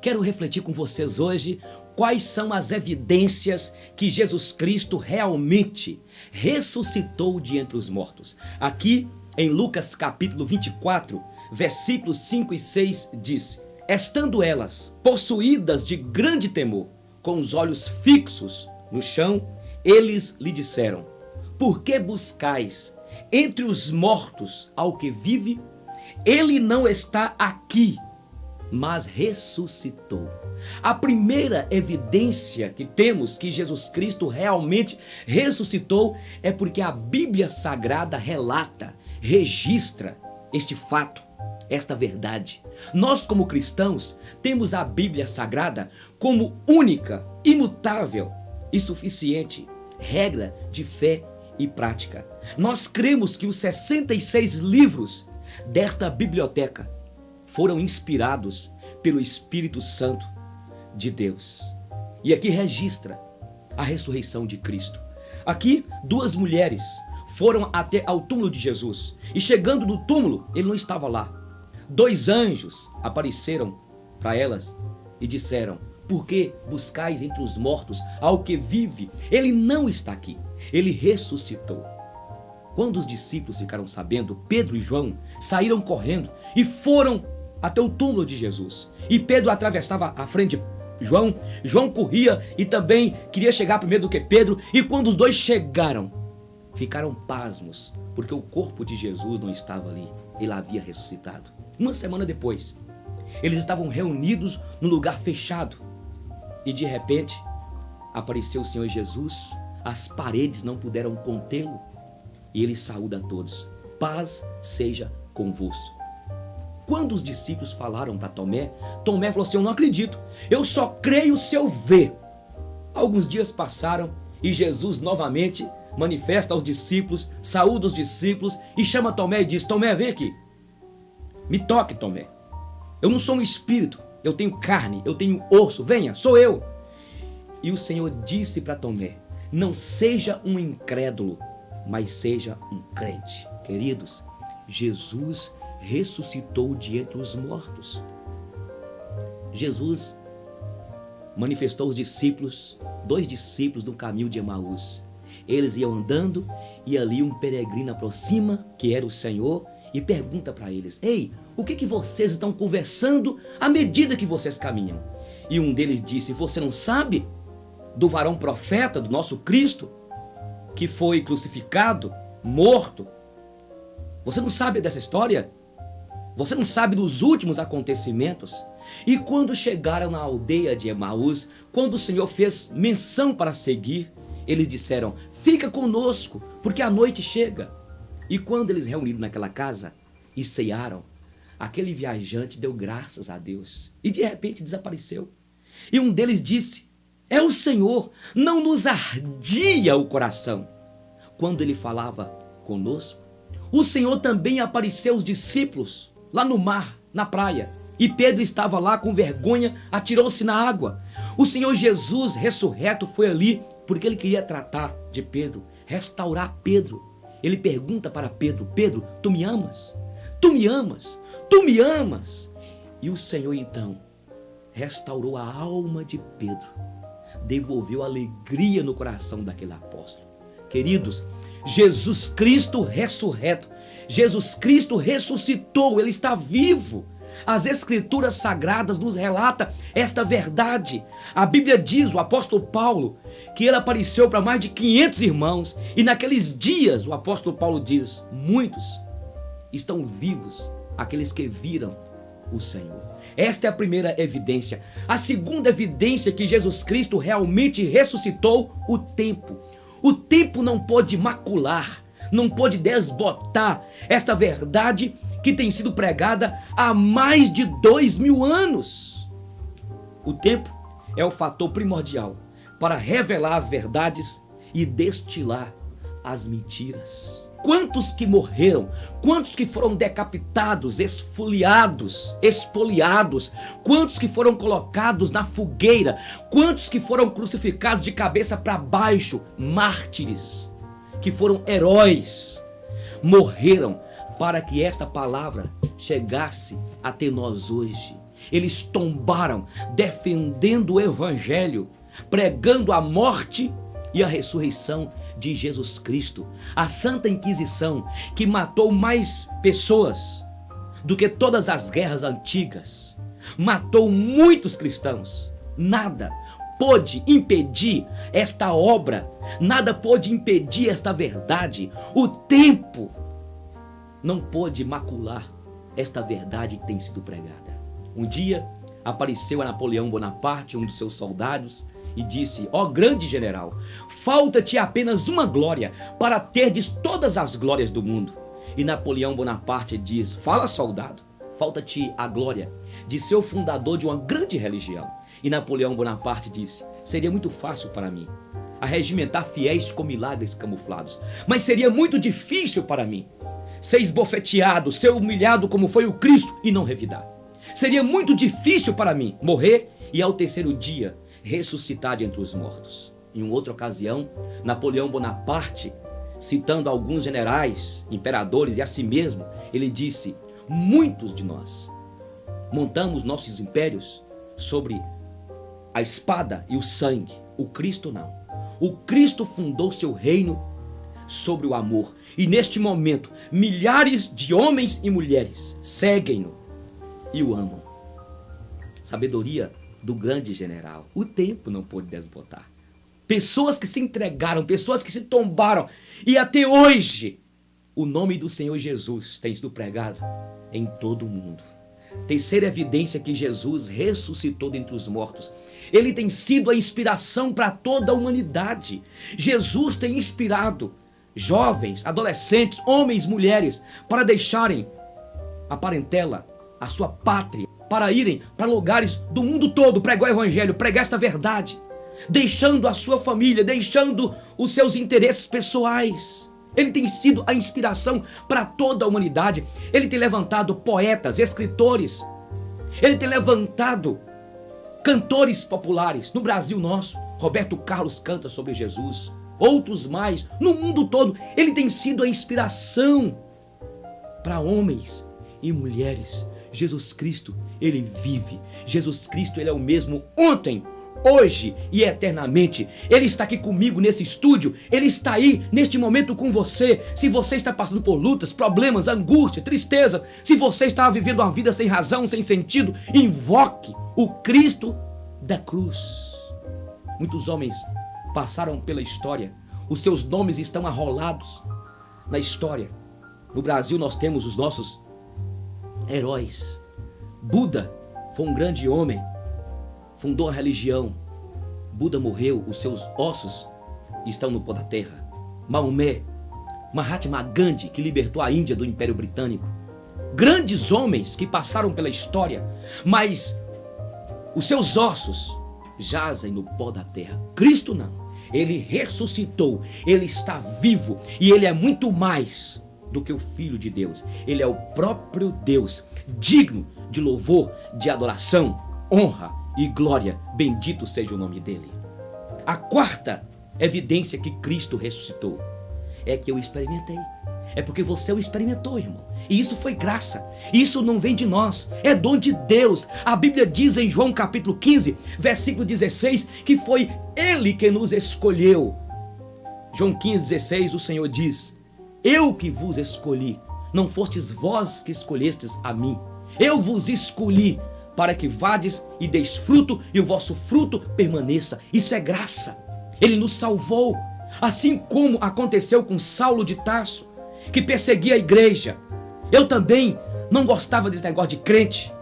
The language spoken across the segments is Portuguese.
Quero refletir com vocês hoje quais são as evidências que Jesus Cristo realmente ressuscitou de entre os mortos. Aqui em Lucas capítulo 24, versículos 5 e 6 diz: estando elas possuídas de grande temor, com os olhos fixos no chão, eles lhe disseram: por que buscais entre os mortos ao que vive? Ele não está aqui, mas ressuscitou. A primeira evidência que temos que Jesus Cristo realmente ressuscitou é porque a Bíblia Sagrada relata, registra este fato, esta verdade. Nós, como cristãos, temos a Bíblia Sagrada como única, imutável e suficiente regra de fé e prática. Nós cremos que os 66 livros desta biblioteca foram inspirados pelo Espírito Santo de Deus. E aqui registra a ressurreição de Cristo. Aqui, duas mulheres foram até ao túmulo de Jesus. E chegando no túmulo, ele não estava lá. Dois anjos apareceram para elas e disseram: por que buscais entre os mortos ao que vive? Ele não está aqui, ele ressuscitou. Quando os discípulos ficaram sabendo, Pedro e João saíram correndo e foram até o túmulo de Jesus. E Pedro atravessava a frente de João, João corria e também queria chegar primeiro do que Pedro. E quando os dois chegaram, ficaram pasmos, porque o corpo de Jesus não estava ali, ele havia ressuscitado. Uma semana depois, eles estavam reunidos num lugar fechado e de repente apareceu o Senhor Jesus. As paredes não puderam contê-lo e ele saúda a todos: paz seja convosco. Quando os discípulos falaram para Tomé, Tomé falou assim: eu não acredito, eu só creio se eu ver. Alguns dias passaram e Jesus novamente manifesta aos discípulos, saúda os discípulos e chama Tomé e diz: Tomé, vem aqui, me toque, Tomé. Eu não sou um espírito, eu tenho carne, eu tenho osso, venha, sou eu. E o Senhor disse para Tomé: não seja um incrédulo, mas seja um crente. Queridos, Jesus ressuscitou de entre os mortos. Jesus manifestou aos discípulos, dois discípulos no caminho de Emaús. Eles iam andando e ali um peregrino aproxima, que era o Senhor, e pergunta para eles: ei, o que vocês estão conversando à medida que vocês caminham? E um deles disse: você não sabe do varão profeta, do nosso Cristo, que foi crucificado, morto? Você não sabe dessa história? Você não sabe dos últimos acontecimentos? E quando chegaram na aldeia de Emaús, quando o Senhor fez menção para seguir, eles disseram: fica conosco, porque a noite chega. E quando eles reuniram naquela casa e cearam, aquele viajante deu graças a Deus e de repente desapareceu. E um deles disse: é o Senhor, não nos ardia o coração quando ele falava conosco? O Senhor também apareceu aos discípulos lá no mar, na praia, e Pedro estava lá com vergonha, atirou-se na água. O Senhor Jesus ressurreto foi ali porque ele queria tratar de Pedro, restaurar Pedro. Ele pergunta para Pedro: Pedro, tu me amas? Tu me amas? Tu me amas? E o Senhor então restaurou a alma de Pedro, devolveu alegria no coração daquele apóstolo. Queridos, Jesus Cristo ressurreto, Jesus Cristo ressuscitou, ele está vivo. As Escrituras Sagradas nos relatam esta verdade. A Bíblia diz, o apóstolo Paulo, que ele apareceu para mais de 500 irmãos. E naqueles dias, o apóstolo Paulo diz: muitos estão vivos, aqueles que viram o Senhor. Esta é a primeira evidência. A segunda evidência que Jesus Cristo realmente ressuscitou: o tempo. O tempo não pode macular, não pode desbotar esta verdade que tem sido pregada há mais de 2000 anos. O tempo é o fator primordial para revelar as verdades e destilar as mentiras. Quantos que morreram, quantos que foram decapitados, esfoliados, espoliados, quantos que foram colocados na fogueira, quantos que foram crucificados de cabeça para baixo, mártires, que foram heróis, morreram para que esta palavra chegasse até nós hoje. Eles tombaram defendendo o evangelho, pregando a morte e a ressurreição de Jesus Cristo. A Santa Inquisição, que matou mais pessoas do que todas as guerras antigas, matou muitos cristãos. Nada pôde impedir esta obra, nada pôde impedir esta verdade. O tempo não pôde macular esta verdade que tem sido pregada. Um dia apareceu a Napoleão Bonaparte, um dos seus soldados, e disse: ó grande general, falta-te apenas uma glória para terdes todas as glórias do mundo. E Napoleão Bonaparte diz: fala, soldado, falta-te a glória de ser o fundador de uma grande religião. E Napoleão Bonaparte disse: seria muito fácil para mim arregimentar fiéis com milagres camuflados, mas seria muito difícil para mim ser esbofeteado, ser humilhado como foi o Cristo e não revidar. Seria muito difícil para mim morrer e ao terceiro dia ressuscitar de entre os mortos. Em uma outra ocasião, Napoleão Bonaparte, citando alguns generais, imperadores e a si mesmo, ele disse: muitos de nós montamos nossos impérios sobre a espada e o sangue. O Cristo não. O Cristo fundou seu reino sobre o amor. E neste momento, milhares de homens e mulheres seguem-no e o amam. Sabedoria do grande general. O tempo não pôde desbotar. Pessoas que se entregaram, pessoas que se tombaram. E até hoje, o nome do Senhor Jesus tem sido pregado em todo o mundo. Terceira evidência que Jesus ressuscitou dentre os mortos. Ele tem sido a inspiração para toda a humanidade. Jesus tem inspirado jovens, adolescentes, homens, mulheres, para deixarem a parentela, a sua pátria, para irem para lugares do mundo todo pregar o evangelho, pregar esta verdade, deixando a sua família, deixando os seus interesses pessoais. Ele tem sido a inspiração para toda a humanidade. Ele tem levantado poetas, escritores. Ele tem levantado cantores populares. No Brasil nosso, Roberto Carlos canta sobre Jesus. Outros mais, no mundo todo. Ele tem sido a inspiração para homens e mulheres. Jesus Cristo, Ele vive. Jesus Cristo, Ele é o mesmo ontem, hoje e eternamente. Ele está aqui comigo nesse estúdio. Ele está aí neste momento com você. Se você está passando por lutas, problemas, angústia, tristeza, se você está vivendo uma vida sem razão, sem sentido, invoque o Cristo da cruz. Muitos homens passaram pela história. Os seus nomes estão arrolados na história. No Brasil nós temos os nossos heróis. Buda foi um grande homem, fundou a religião. Buda morreu, os seus ossos estão no pó da terra. Maomé, Mahatma Gandhi, que libertou a Índia do Império Britânico. Grandes homens que passaram pela história, mas os seus ossos jazem no pó da terra. Cristo não. Ele ressuscitou, Ele está vivo e Ele é muito mais do que o Filho de Deus. Ele é o próprio Deus, digno de louvor, de adoração, honra e glória. Bendito seja o nome dEle. A quarta evidência que Cristo ressuscitou é que eu experimentei. É porque você o experimentou, irmão. E isso foi graça. Isso não vem de nós, é dom de Deus. A Bíblia diz em João capítulo 15, versículo 16, que foi Ele que nos escolheu. João 15, 16, o Senhor diz: eu que vos escolhi, não fostes vós que escolhestes a mim. Eu vos escolhi para que vades e deis fruto e o vosso fruto permaneça. Isso é graça. Ele nos salvou. Assim como aconteceu com Saulo de Tarso, que perseguia a igreja. Eu também não gostava desse negócio de crente,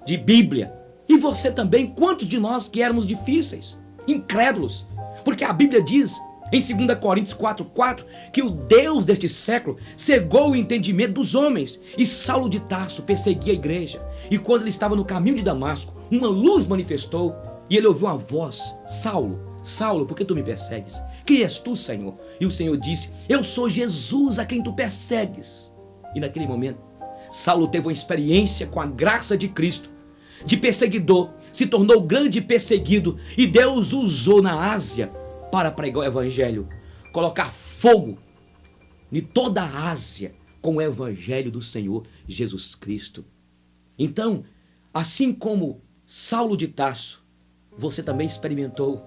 de Bíblia. E você também, quantos de nós que éramos difíceis, incrédulos? Porque a Bíblia diz em 2 Coríntios 4:4 que o Deus deste século cegou o entendimento dos homens. E Saulo de Tarso perseguia a igreja. E quando ele estava no caminho de Damasco, uma luz manifestou e ele ouviu uma voz: Saulo, Saulo, por que tu me persegues? Quem és tu, Senhor? E o Senhor disse: eu sou Jesus a quem tu persegues. E naquele momento, Saulo teve uma experiência com a graça de Cristo. De perseguidor, se tornou grande perseguido. E Deus o usou na Ásia para pregar o evangelho. Colocar fogo em toda a Ásia com o evangelho do Senhor Jesus Cristo. Então, Assim como Saulo de Tarso, você também experimentou.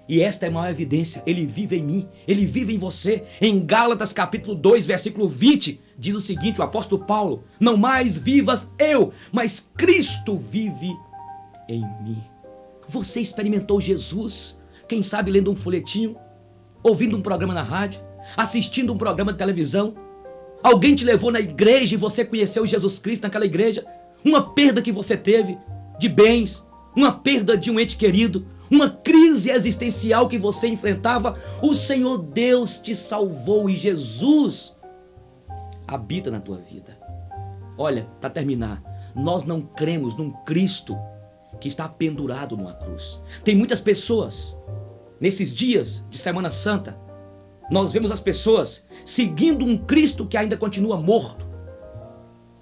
E esta é a maior evidência, ele vive em mim, ele vive em você. Em Gálatas capítulo 2, versículo 20, diz o seguinte, o apóstolo Paulo: não mais vivas eu, mas Cristo vive em mim. Você experimentou Jesus, quem sabe lendo um folhetinho, ouvindo um programa na rádio, assistindo um programa de televisão. Alguém te levou na igreja e você conheceu Jesus Cristo naquela igreja. Uma perda que você teve de bens, uma perda de um ente querido, uma crise existencial que você enfrentava, o Senhor Deus te salvou e Jesus habita na tua vida. Olha, para terminar, nós não cremos num Cristo que está pendurado numa cruz. Tem muitas pessoas, nesses dias de Semana Santa, nós vemos as pessoas seguindo um Cristo que ainda continua morto,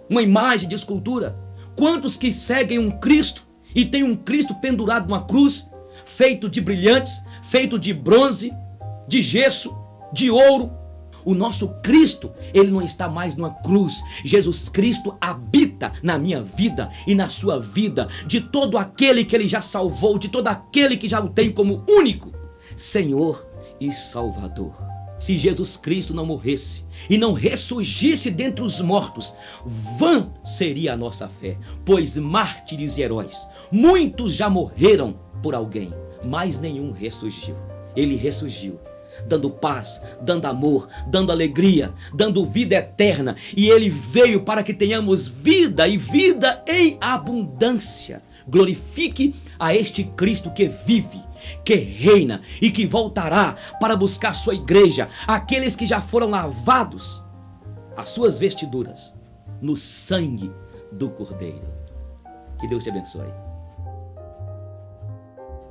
uma imagem de escultura. Quantos que seguem um Cristo e tem um Cristo pendurado numa cruz, feito de brilhantes, feito de bronze, de gesso, de ouro? O nosso Cristo, ele não está mais numa cruz. Jesus Cristo habita na minha vida e na sua vida, de todo aquele que ele já salvou, de todo aquele que já o tem como único Senhor e Salvador. Se Jesus Cristo não morresse e não ressurgisse dentre os mortos, vã seria a nossa fé, pois mártires e heróis, muitos já morreram por alguém, mas nenhum ressurgiu. Ele ressurgiu, dando paz, dando amor, dando alegria, dando vida eterna. E ele veio para que tenhamos vida e vida em abundância. Glorifique a este Cristo que vive, que reina e que voltará para buscar sua igreja, aqueles que já foram lavados, as suas vestiduras, no sangue do Cordeiro. Que Deus te abençoe.